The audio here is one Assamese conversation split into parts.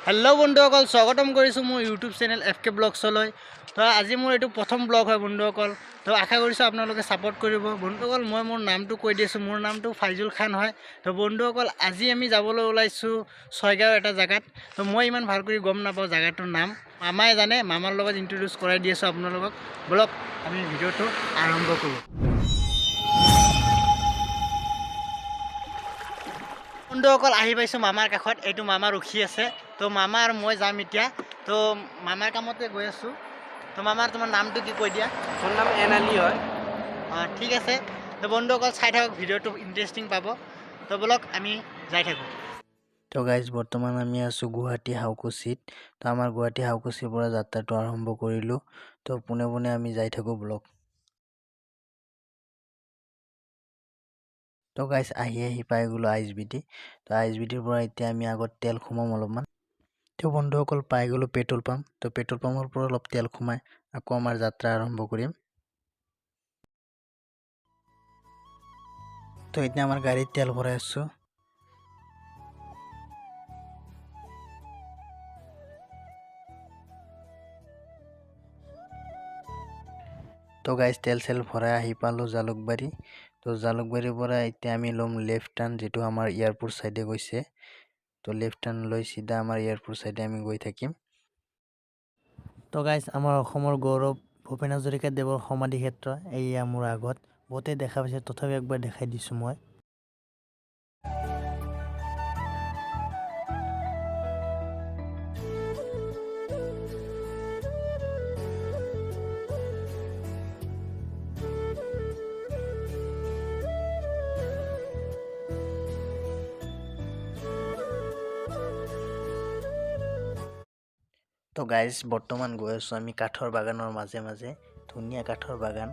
হেল্ল' বন্ধুসকল, স্বাগতম কৰিছোঁ মোৰ ইউটিউব চেনেল FK ব্লগছলৈ। তো আজি মোৰ এইটো প্ৰথম ব্লগ হয় বন্ধুসকল। তো আশা কৰিছোঁ আপোনালোকে ছাপোৰ্ট কৰিব। বন্ধুসকল, মই মোৰ নামটো কৈ দিছোঁ, মোৰ নামটো ফাইজুল খান হয়। তো বন্ধুসকল, আজি আমি যাবলৈ ওলাইছোঁ ছয়গাঁও এটা জেগাত। তো মই ইমান ভাল কৰি গম নাপাওঁ জেগাটোৰ নাম, মামাই জানে। মামাৰ লগত ইণ্ট্ৰডিউচ কৰাই দি আছোঁ আপোনালোকক। বলক আমি ভিডিঅ'টো আৰম্ভ কৰোঁ। বন্ধুসকল, আহি পাইছোঁ মামাৰ কাষত। এইটো মামা ৰখি আছে। তো মামা আৰু মই যাম এতিয়া। তো মামাৰ কামতে গৈ আছোঁ। তো মামাৰ তোমাৰ নামটো কি কৈ দিয়া? মোৰ নাম এনালি হয়। ঠিক আছে। তো বন্ধুসকল, চাই থাকক, ভিডিঅ'টো ইণ্টাৰেষ্টিং পাব। তো বলক আমি যাই থাকোঁ। তো গাইজ, বৰ্তমান আমি আছোঁ গুৱাহাটী হাউকুছিত। তো আমাৰ গুৱাহাটী হাউকুছিৰ পৰা যাত্ৰাটো আৰম্ভ কৰিলোঁ। তো পোনে পোনে আমি যাই থাকোঁ ব্লগ। তো গাইজ, আহি পাই গ'লোঁ ISBT। তো ISBTৰ পৰা এতিয়া আমি আগত তেল সোমাম অলপমান। তো বন্ধুসকল, পাই গ'লোঁ পেট্ৰল পাম্প। তো পেট্ৰল পাম্পৰ পৰা অলপ তেল সোমাই আকৌ আমাৰ যাত্ৰা আৰম্ভ কৰিম। তো এতিয়া আমাৰ গাড়ীত তেল ভৰাই আছোঁ। তো গাইজ, তেল চেল ভৰাই আহি পালোঁ জালুকবাৰী। তো জালুকবাৰীৰ পৰা এতিয়া আমি ল'ম লেফ্ট টাৰ্ণ, যিটো আমাৰ এয়াৰপোৰ্ট ছাইডে গৈছে। তো লেফ্ট টাৰ্ণ লৈ চিধা আমাৰ এয়াৰপোৰ্ট ছাইডে আমি গৈ থাকিম। তো গাইজ, আমাৰ অসমৰ গৌৰৱ ভূপেন হাজৰিকাদেৱৰ সমাধি ক্ষেত্ৰ এইয়া মোৰ আগত। বহুতে দেখা পাইছে, তথাপি একবাৰ দেখাই দিছোঁ মই। তো গাইজ, বৰ্তমান গৈ আছোঁ আমি কাঠৰ বাগানৰ মাজে মাজে। ধুনীয়া কাঠৰ বাগান।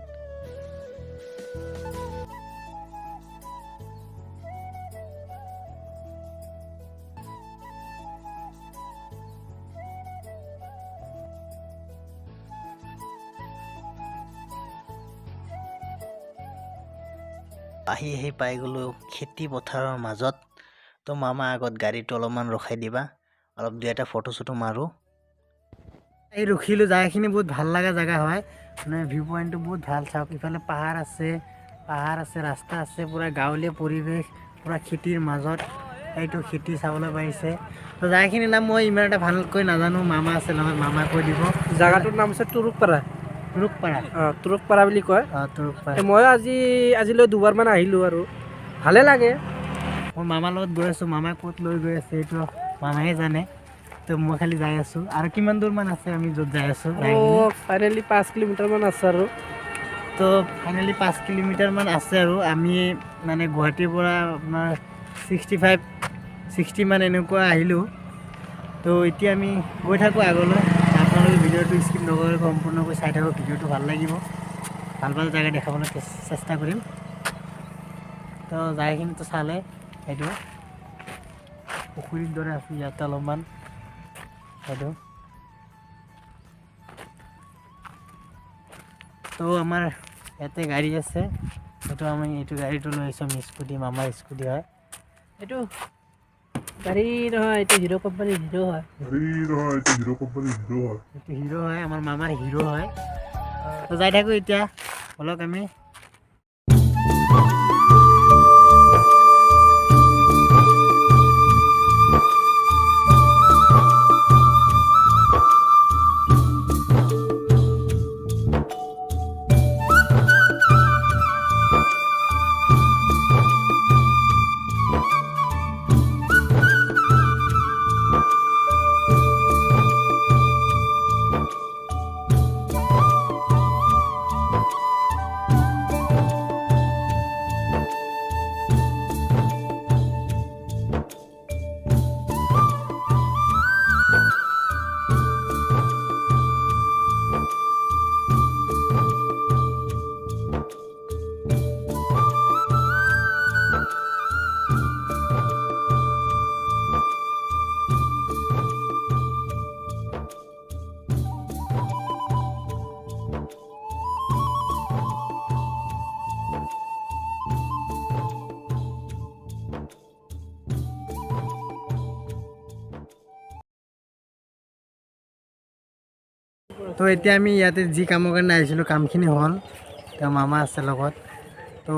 আহি পাই গ'লোঁ খেতি পথাৰৰ মাজত। তো মামা আগত গাড়ীটো অলপমান ৰখাই দিবা, অলপ দুই এটা ফটো চটো মাৰোঁ। এই ৰখিলোঁ, জেগাখিনি বহুত ভাল লগা জেগা হয়। মানে ভিউ পইণ্টটো বহুত ভাল। চাওক, ইফালে পাহাৰ আছে, ৰাস্তা আছে, পূৰা গাঁৱলীয়া পৰিৱেশ, পূৰা খেতিৰ মাজত। এইটো খেতি চাবলৈ পাৰিছে। তো জেগাখিনিৰ নাম মই ইমান এটা ভালকৈ নাজানো, মামা আছে লগত, মামা কৈ দিব। জাগাটোৰ নাম আছে তুৰুকপাৰা। তুৰুকপাৰা বুলি কয়। তুৰুকপাৰা। মই আজিলৈ দুবাৰমান আহিলোঁ আৰু ভালে লাগে। মই মামাৰ লগত গৈ আছোঁ। মামাই ক'ত লৈ গৈ আছে এইটো মামাহে জানে। তো মই খালি যাই আছোঁ। আৰু কিমান দূৰমান আছে আমি য'ত যাই আছোঁ? ফাইনেলি 5 কিলোমিটাৰমান আছে আৰু। তো ফাইনেলি 5 কিলোমিটাৰমান আছে আৰু। আমি মানে গুৱাহাটীৰ পৰা আপোনাৰ 65-60 মান এনেকুৱা আহিলোঁ। তো এতিয়া আমি গৈ থাকোঁ আগলৈ। আপোনালোকে ভিডিঅ'টো স্কিপ নকৰি সম্পূৰ্ণকৈ চাই থাকক, ভিডিঅ'টো ভাল লাগিব। ভাল ভাল জেগা দেখাবলৈ চেষ্টা কৰিম। তো জেগাখিনিতো চালে, সেইটো পুখুৰীৰ দৰে আছে ইয়াতে অলপমান। সেইটো তো আমাৰ ইয়াতে গাড়ী আছে। সেইটো আমি এইটো গাড়ীটো লৈ আহিছোঁ। আমি স্কুটি, মামাৰ স্কুটি হয় এইটো। গাড়ী নহয়, এইটো হিৰ' কোম্পানীৰ হিৰ' হয়। এইটো হিৰ' হয়, আমাৰ মামাৰ হিৰ' হয়। তো যাই থাকোঁ এতিয়া, বলক আমি। তো এতিয়া আমি ইয়াতে যি কামৰ কাৰণে আহিছিলোঁ কামখিনি হ'ল তো মামা আছে লগত তো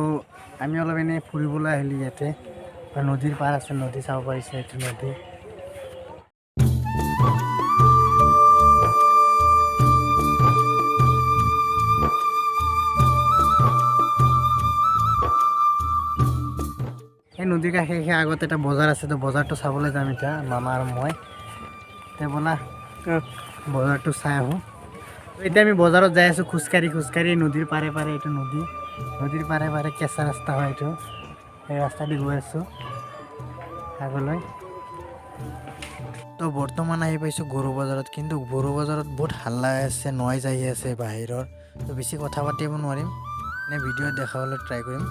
আমি অলপ এনেই ফুৰিবলৈ আহিলোঁ ইয়াতে নদীৰ পাৰ আছে নদী চাব পাৰিছে এইটো নদী এই নদীৰ কাষে কাষে আগত এটা বজাৰ আছে তো বজাৰটো চাবলৈ যাম এতিয়া মামা আৰু মই এতিয়া ব'লা বজাৰটো চাই আহোঁ এতিয়া আমি বজাৰত যাই আছোঁ খোজকাঢ়ি নদীৰ পাৰে পাৰে এইটো নদীৰ পাৰে পাৰে কেঁচা ৰাস্তা হয় এইটো এই ৰাস্তা দি গৈ আছোঁ আগলৈ তো বৰ্তমান আহি পাইছোঁ গৰু বজাৰত কিন্তু গৰু বজাৰত বহুত হাল্লা আছে নইজ আহি আছে বাহিৰৰ তো বেছি কথা পাতিব নোৱাৰিম নে ভিডিঅ'ত দেখাবলৈ ট্ৰাই কৰিম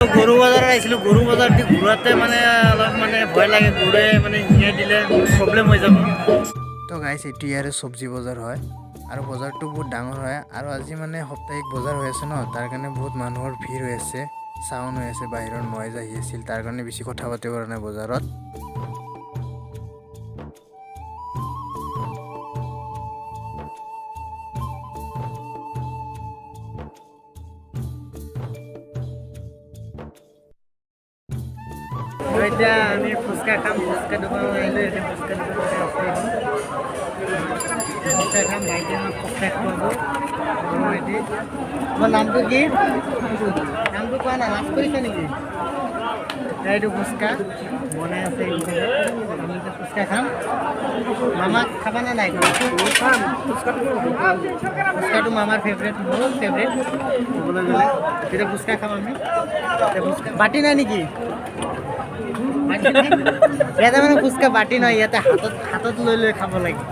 গৰু বজাৰত আহিছিলোঁ গৰু বজাৰ দি ঘূৰাতে মানে অলপ মানে ভয় লাগে গৰুৱে মানে শিঙাই দিলে প্ৰব্লেম হৈ যাব তো গাইছ এইটো ইয়াৰে চব্জি বজাৰ হয় আৰু বজাৰটো বহুত ডাঙৰ হয় আৰু আজি মানে সাপ্তাহিক বজাৰ হৈ আছে ন তাৰ কাৰণে বহুত মানুহৰ ভিৰ হৈ আছে চাউণ্ড হৈ আছে বাহিৰৰ নইজ আহি আছিল তাৰ কাৰণে বেছি কথা পাতিব পৰা নাই বজাৰত এতিয়া আমি ফুচকা খাম ফুচকা দোকানত আহিলোঁ এতিয়া ফুচকা ফুচকা খাম ভাইটি আমাক ফুচকা খুৱাব ভাইটি তোমাৰ নামটো কি নামটো কোৱা নাই লাজ কৰিছে নেকি এইটো ফুচকা বনাই আছে আমি এতিয়া ফুচকা খাম মামাক খাবানে নাই ফুচকাটো মামাৰ ফেভৰেট মোৰ ফেভৰেট ক'বলৈ গ'লে এতিয়া ফুচকা খাম আমি ফুচকা বাটি নাই নেকি ইয়াতে মানে ফুচকা বাটি নহয় ইয়াতে হাতত লৈ লৈ খাব লাগে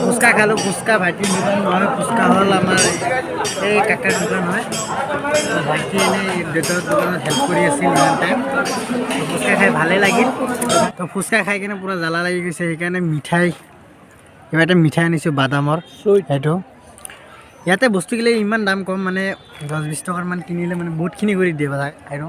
ফুচকা খালোঁ ফুচকা ভাইটিৰ দোকান নহয় ফুচকা হ'ল আমাৰ এই কাকাৰ দোকান হয় ভাইটি এনেই দেউতাৰ দোকানত হেল্প কৰি আছিল ইমান টাইম ফুচকা খাই ভালেই লাগিল তো ফুচকা খাই কিনে পূৰা জ্বালা লাগি গৈছে সেইকাৰণে মিঠাই কিবা এটা মিঠাই আনিছোঁ বাদামৰ সেইটো ইয়াতে বস্তুগিলা ইমান দাম কম মানে 10-20 টকাৰ মান কিনিলে মানে বহুতখিনি কৰি দিয়ে আৰু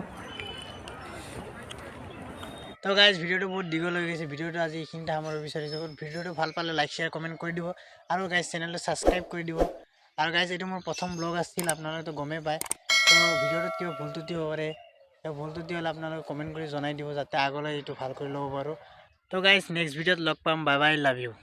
তো গাইজ ভিডিঅ'টো বহুত দীঘল হৈ গৈছে ভিডিঅ'টো আজি এইখিনিতে সামৰিব বিচাৰিছোঁ ভিডিঅ'টো ভাল পালে লাইক শ্বেয়াৰ কমেণ্ট কৰি দিব আৰু গাইজ চেনেলটো ছাবস্ক্ৰাইব কৰি দিব আৰু গাইজ এইটো মোৰ প্ৰথম ব্লগ আছিল আপোনালোকেতো গমেই পায় তো ভিডিঅ'টোত কিবা ভুল ত্ৰুটি হ'ব পাৰে ভুল ত্ৰুটি হ'লে আপোনালোকে কমেণ্ট কৰি জনাই দিব যাতে আগলৈ এইটো ভাল কৰি ল'ব পাৰোঁ তো গাইজ নেক্সট ভিডিঅ'ত লগ পাম বাই বাই লাভ ইউ